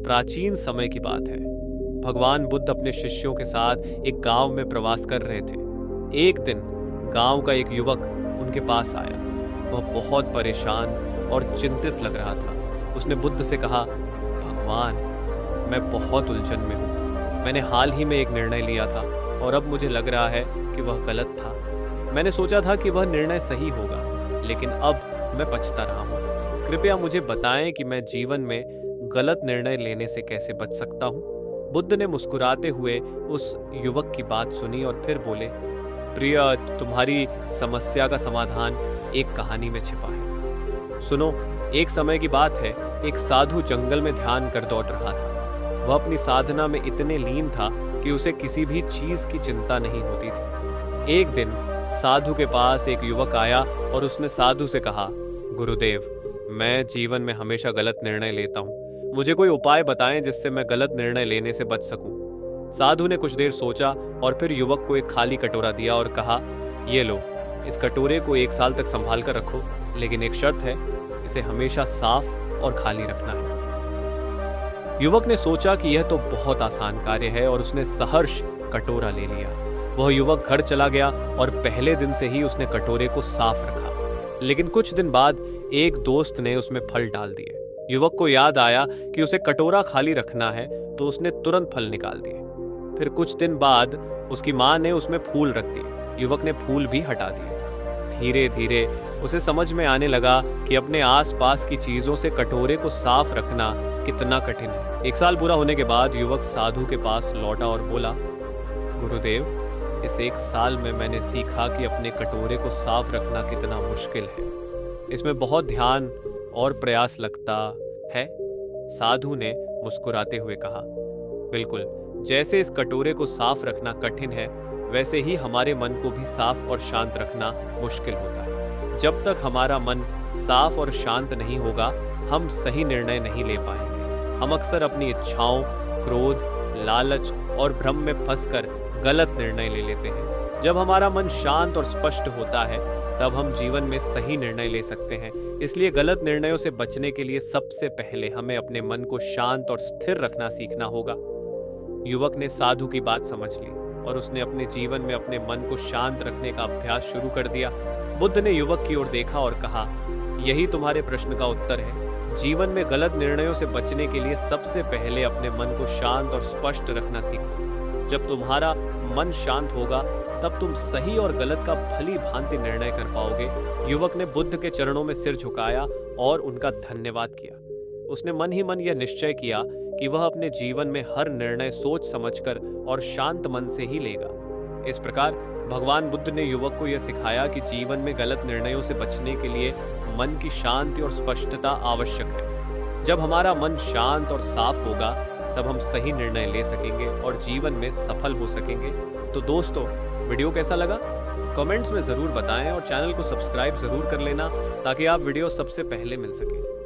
प्राचीन समय की बात है। भगवान बुद्ध अपने शिष्यों के साथ एक गांव में प्रवास कर रहे थे। एक दिन गांव का एक युवक उनके पास आया। वह बहुत परेशान और चिंतित लग रहा था। उसने बुद्ध से कहा, भगवान, मैं बहुत उलझन में हूँ। मैंने हाल ही में एक निर्णय लिया था और अब मुझे लग रहा है कि वह गलत था। मैंने सोचा था कि वह निर्णय सही होगा, लेकिन अब मैं पछता रहा हूँ। कृपया मुझे बताएं कि मैं जीवन में गलत निर्णय लेने से कैसे बच सकता हूँ। बुद्ध ने मुस्कुराते हुए उस युवक की बात सुनी और फिर बोले, प्रिय, तुम्हारी समस्या का समाधान एक कहानी में छिपा है। सुनो, एक समय की बात है, एक साधु जंगल में ध्यान कर दौड़ रहा था। वह अपनी साधना में इतने लीन था कि उसे किसी भी चीज की चिंता नहीं होती थी। एक दिन साधु के पास एक युवक आया और उसने साधु से कहा, गुरुदेव, मैं जीवन में हमेशा गलत निर्णय लेता हूँ। मुझे कोई उपाय बताएं जिससे मैं गलत निर्णय लेने से बच सकूं। साधु ने कुछ देर सोचा और फिर युवक को एक खाली कटोरा दिया और कहा, ये लो, इस कटोरे को 1 साल तक संभाल कर रखो, लेकिन एक शर्त है, इसे हमेशा साफ और खाली रखना है। युवक ने सोचा कि यह तो बहुत आसान कार्य है और उसने सहर्ष कटोरा ले लिया। वह युवक घर चला गया और पहले दिन से ही उसने कटोरे को साफ रखा। लेकिन कुछ दिन बाद एक दोस्त ने उसमें फल डाल दिए। युवक को याद आया कि उसे कटोरा खाली रखना है, तो उसने तुरंत फल निकाल दिए। फिर कुछ दिन बाद उसकी माँ ने उसमें फूल रख दिए। युवक ने फूल भी हटा दिए। धीरे धीरे उसे समझ में आने लगा कि अपने आसपास की चीजों से कटोरे को साफ रखना कितना कठिन है। 1 साल पूरा होने के बाद युवक साधु के पास लौटा और बोला, गुरुदेव, इस 1 साल में मैंने सीखा कि अपने कटोरे को साफ रखना कितना मुश्किल है। इसमें बहुत ध्यान और प्रयास लगता है। साधु ने मुस्कुराते हुए कहा, बिल्कुल, जैसे इस कटोरे को साफ रखना कठिन है, वैसे ही हमारे मन को भी साफ और शांत रखना मुश्किल होता है। जब तक हमारा मन साफ और शांत नहीं होगा, हम सही निर्णय नहीं ले पाएंगे। हम अक्सर अपनी इच्छाओं, क्रोध, लालच और भ्रम में फंसकर गलत निर्णय ले लेते हैं। जब हमारा मन शांत और स्पष्ट होता है, तब हम जीवन में सही निर्णय ले सकते हैं। इसलिए गलत निर्णयों से बचने के लिए सबसे पहले हमें अपने मन को शांत और स्थिर रखना सीखना होगा। युवक ने साधु की बात समझ ली और उसने अपने जीवन में अपने मन को शांत रखने का अभ्यास शुरू कर दिया। बुद्ध ने युवक की ओर देखा और कहा, यही तुम्हारे प्रश्न का उत्तर है। जीवन में गलत निर्णयों से बचने के लिए सबसे पहले अपने मन को शांत और स्पष्ट रखना सीखो। जब तुम्हारा मन शांत होगा, तब तुम सही और गलत का भली भांति निर्णय कर पाओगे। युवक ने बुद्ध के चरणों में सिर झुकाया और उनका धन्यवाद किया। उसने मन ही मन यह निश्चय किया कि वह अपने जीवन में हर निर्णय सोच समझकर और शांत मन से ही लेगा। इस प्रकार भगवान बुद्ध ने युवक को यह सिखाया कि जीवन में गलत निर्णयों से बचने के लिए मन की शांति और स्पष्टता आवश्यक है। जब हमारा मन शांत और साफ होगा, तब हम सही निर्णय ले सकेंगे और जीवन में सफल हो सकेंगे। तो दोस्तों, वीडियो कैसा लगा? कमेंट्स में ज़रूर बताएं और चैनल को सब्सक्राइब ज़रूर कर लेना, ताकि आप वीडियो सबसे पहले मिल सके।